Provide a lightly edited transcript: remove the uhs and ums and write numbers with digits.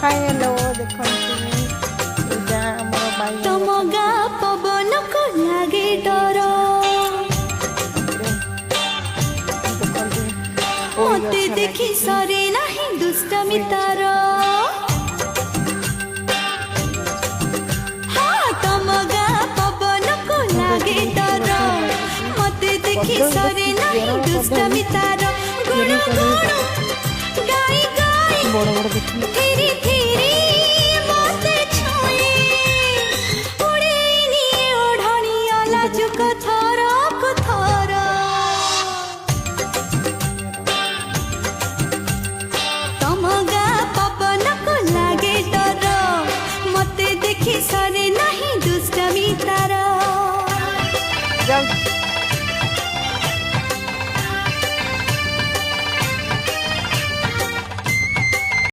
hello देखंतु जा हमर बाई तम गा पवन को लागे डर मते देखी सरे नाही दुष्टमी तार हाँ तम गा पवन को लागे डर मते देखी सरे नाही दुष्टमी तार गुण गुण गाई गाई बड़ बड़ देखी